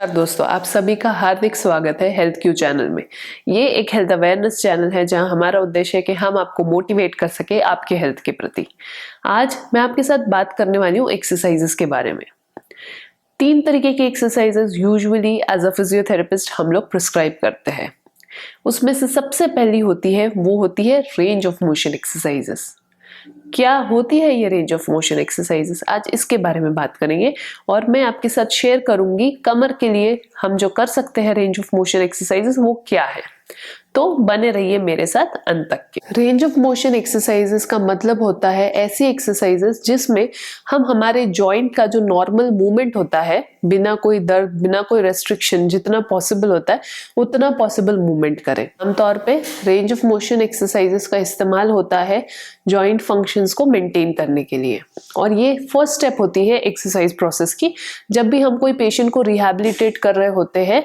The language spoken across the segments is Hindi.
दोस्तों, आप सभी का हार्दिक स्वागत है हेल्थ क्यू चैनल में। ये एक हेल्थ अवेयरनेस चैनल है जहां हमारा उद्देश्य है कि हम आपको मोटिवेट कर सके आपके हेल्थ के प्रति। आज मैं आपके साथ बात करने वाली हूँ एक्सरसाइजेस के बारे में। 3 तरीके की exercises usually as a physiotherapist हम लोग प्रिस्क्राइब करते हैं। उसमें से सबसे पहली होती है रेंज ऑफ मोशन एक्सरसाइजेस। क्या होती है ये रेंज ऑफ मोशन एक्सरसाइजेस, आज इसके बारे में बात करेंगे और मैं आपके साथ शेयर करूंगी कमर के लिए हम जो कर सकते हैं रेंज ऑफ मोशन एक्सरसाइजेस वो क्या है। तो बने रहिए मेरे साथ अंत तक के। रेंज ऑफ मोशन एक्सरसाइजेस का मतलब होता है ऐसी एक्सरसाइजेस जिसमें हम हमारे जॉइंट का जो नॉर्मल मूवमेंट होता है, बिना कोई दर्द, बिना कोई रेस्ट्रिक्शन, जितना पॉसिबल होता है उतना पॉसिबल मूवमेंट करें। आमतौर पे रेंज ऑफ मोशन एक्सरसाइजेस का इस्तेमाल होता है जॉइंट फंक्शंस को मेंटेन करने के लिए, और ये फर्स्ट स्टेप होती है एक्सरसाइज प्रोसेस की। जब भी हम कोई पेशेंट को रिहैबिलिटेट कर रहे होते हैं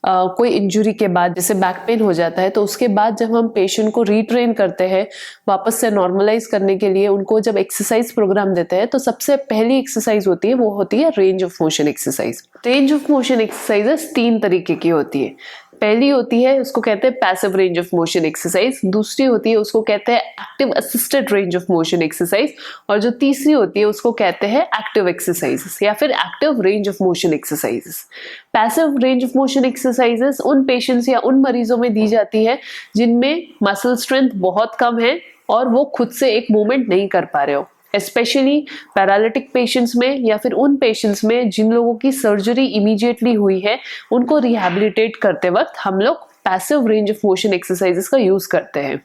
कोई इंजरी के बाद, जैसे बैक पेन हो जाता है, तो उसके बाद जब हम पेशेंट को रीट्रेन करते हैं वापस से नॉर्मलाइज करने के लिए, उनको जब एक्सरसाइज प्रोग्राम देते हैं तो सबसे पहली एक्सरसाइज होती है वो होती है range of motion exercise. Range of motion exercises 3 तरीके की होती है। पहली होती है उसको कहते हैं passive range of motion exercise, दूसरी होती है उसको कहते हैं active assisted range of motion exercise, और जो तीसरी होती है उसको कहते हैं एक्टिव एक्सरसाइजेस या फिर active range of motion exercises. Passive range of motion exercises उन पेशेंट्स या उन मरीजों में दी जाती है जिनमें मसल स्ट्रेंथ बहुत कम है और वो खुद से एक मूवमेंट नहीं कर पा रहे हो, स्पेशली पैरालिटिक पेशेंट्स में या फिर उन पेशेंट्स में जिन लोगों की सर्जरी इमीडिएटली हुई है। उनको रिहैबिलिटेट करते वक्त हम लोग passive range of motion exercises का यूज करते हैं।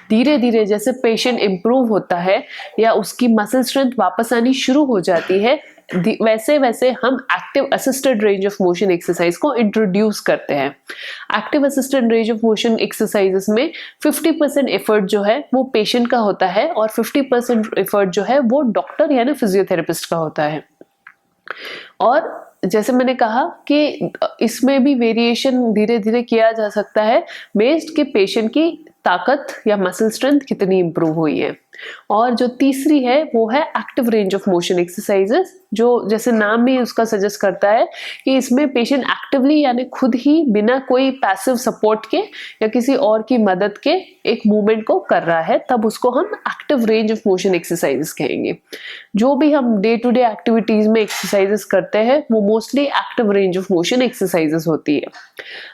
धीरे धीरे जैसे पेशेंट इंप्रूव होता है या उसकी मसल स्ट्रेंथ वापस आनी शुरू हो जाती है, वैसे वैसे हम active assisted range of motion exercise को इंट्रोड्यूस करते हैं। Active assisted range of motion exercises में 50% एफर्ट जो है वो पेशेंट का होता है और 50% एफर्ट जो है वो डॉक्टर यानी फिजियोथेरेपिस्ट का होता है। और जैसे मैंने कहा कि इसमें भी वेरिएशन धीरे धीरे किया जा सकता है बेस्ड के पेशेंट की ताकत या मसल स्ट्रेंथ कितनी इंप्रूव हुई है। और जो तीसरी है वो है active range of motion exercises, जो जैसे नाम भी उसका सजेस्ट करता है कि इसमें पेशेंट एक्टिवली यानी खुद ही बिना कोई पैसिव सपोर्ट के या किसी और की मदद के एक मूवमेंट को कर रहा है, तब उसको हम active range of motion exercises कहेंगे। जो भी हम डे टू डे एक्टिविटीज में एक्सरसाइजेस करते हैं वो mostly active range of motion exercises होती है।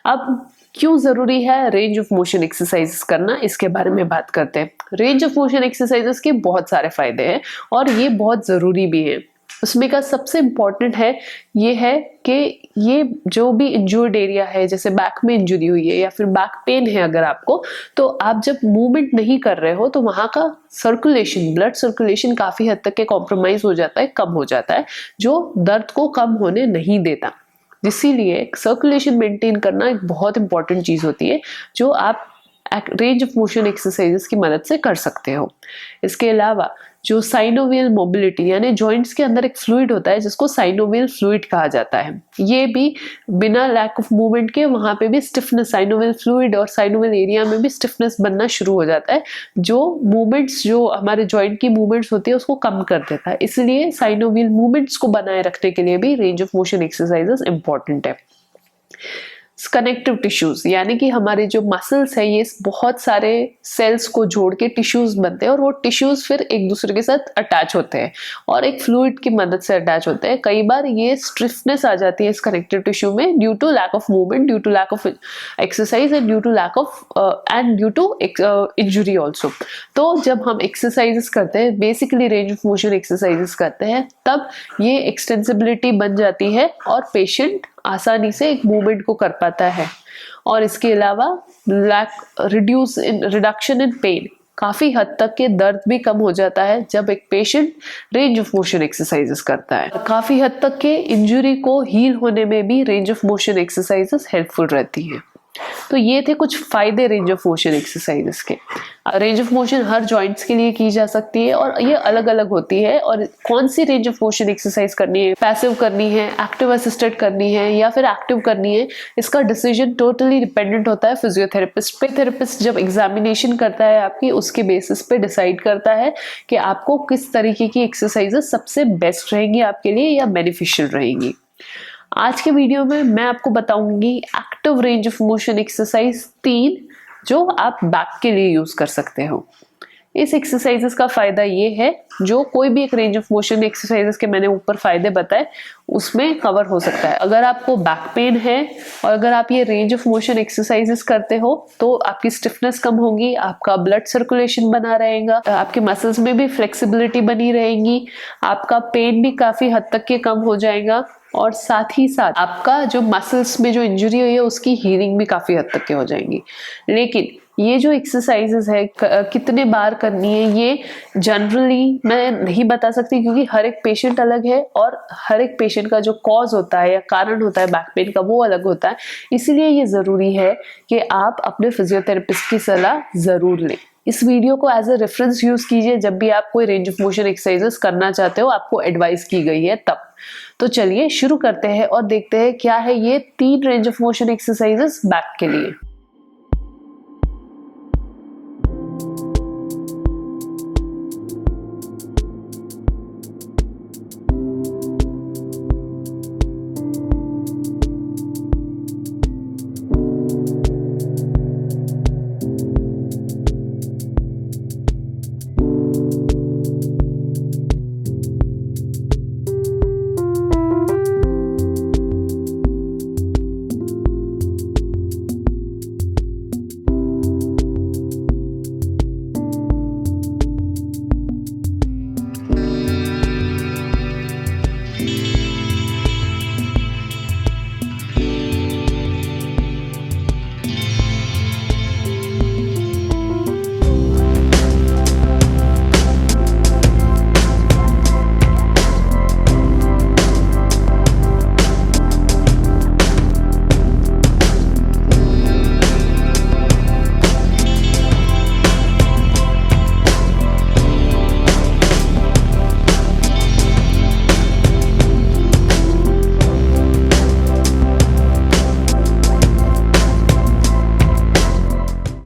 अब क्यों जरूरी है रेंज ऑफ मोशन एक्सरसाइजेस करना, इसके बारे में बात करते हैं। रेंज ऑफ मोशन एक्सरसाइजेस के बहुत सारे फायदे हैं और ये बहुत जरूरी भी है। उसमें का सबसे इम्पोर्टेंट है ये है कि ये जो भी इंजर्ड एरिया है, जैसे बैक में इंजरी हुई है या फिर बैक पेन है अगर आपको, तो आप जब मूवमेंट नहीं कर रहे हो तो वहां का सर्कुलेशन, ब्लड सर्कुलेशन काफी हद तक के कॉम्प्रोमाइज हो जाता है, कम हो जाता है, जो दर्द को कम होने नहीं देता। इसीलिए सर्कुलेशन मेंटेन करना एक बहुत इंपॉर्टेंट चीज होती है जो आप रेंज ऑफ मोशन एक्सरसाइजेस की मदद से कर सकते हो। इसके अलावा जो साइनोवियल मोबिलिटी यानी जॉइंट्स के अंदर एक फ्लूइड होता है जिसको साइनोवियल फ्लूइड कहा जाता है, ये भी बिना लैक ऑफ मूवमेंट के वहां पे भी स्टिफनेस, साइनोवियल फ्लूइड और साइनोवियल एरिया में भी स्टिफनेस बनना शुरू हो जाता है, जो मूवमेंट्स, जो हमारे जॉइंट की मूवमेंट्स होती है उसको कम कर देता है। इसलिए साइनोवियल मूवमेंट्स को बनाए रखने के लिए भी range of motion exercises important है। कनेक्टिव टिश्यूज यानी कि हमारे जो मसल्स है ये बहुत सारे सेल्स को जोड़ के टिश्यूज बनते हैं और वो टिश्यूज फिर एक दूसरे के साथ अटैच होते हैं और एक फ्लूइड की मदद से अटैच होते हैं। कई बार ये स्टिफनेस आ जाती है इस कनेक्टिव टिश्यू में due to lack of movement, due to lack of exercise and due to lack of due to injury also. तो जब हम एक्सरसाइजेस करते हैं, basically range of motion exercises करते हैं, तब ये एक्सटेंसिबिलिटी बन जाती है और पेशेंट आसानी से एक मूवमेंट को कर पाता है। और इसके अलावा रिडक्शन इन पेन, काफी हद तक के दर्द भी कम हो जाता है जब एक patient range of motion exercises करता है। काफी हद तक के इंजरी को हील होने में भी range of motion exercises helpful रहती है। तो ये थे कुछ फायदे रेंज ऑफ मोशन एक्सरसाइजेस के। Range of motion her joints के लिए की जा सकती है और ये अलग अलग होती है, और कौन सी रेंज ऑफ मोशन एक्सरसाइज करनी है, पैसिव करनी है, एक्टिव असिस्टेड करनी है या फिर एक्टिव करनी है, इसका डिसीजन टोटली डिपेंडेंट होता है फिजियोथेरेपिस्ट पे। थेरेपिस्ट जब एग्जामिनेशन करता है आपकी, उसके बेसिस पे डिसाइड करता है कि आपको किस तरीके की एक्सरसाइजेस सबसे बेस्ट रहेंगी आपके लिए या बेनिफिशियल रहेंगी। आज के वीडियो में मैं आपको बताऊंगी active range of motion exercise 3 जो आप बैक के लिए यूज कर सकते हो। इस एक्सरसाइजेस का फायदा ये है, जो कोई भी एक रेंज ऑफ मोशन एक्सरसाइजेस के मैंने ऊपर फायदे बताए उसमें कवर हो सकता है। अगर आपको बैक पेन है और अगर आप ये रेंज ऑफ मोशन एक्सरसाइजेस करते हो तो आपकी स्टिफनेस कम होगी, आपका ब्लड सर्कुलेशन बना रहेगा, आपके मसल्स में भी फ्लेक्सिबिलिटी बनी रहेगी, आपका पेन भी काफी हद तक के कम हो जाएगा और साथ ही साथ आपका जो मसल्स में जो इंजरी हुई है उसकी हीलिंग भी काफी हद तक के हो जाएंगी। लेकिन ये जो एक्सरसाइजेस है कितने बार करनी है ये जनरली मैं नहीं बता सकती, क्योंकि हर एक पेशेंट अलग है और हर एक पेशेंट का जो कॉज होता है या कारण होता है बैक पेन का वो अलग होता है। इसलिए ये जरूरी है कि आप अपने फिजियोथेरेपिस्ट की सलाह जरूर लें। इस वीडियो को एज अ रेफरेंस यूज कीजिए जब भी आप कोई रेंज ऑफ मोशन एक्सरसाइजेस करना चाहते हो, आपको एडवाइस की गई है तब। तो चलिए शुरू करते हैं और देखते हैं क्या है ये 3 range of motion exercises back के लिए।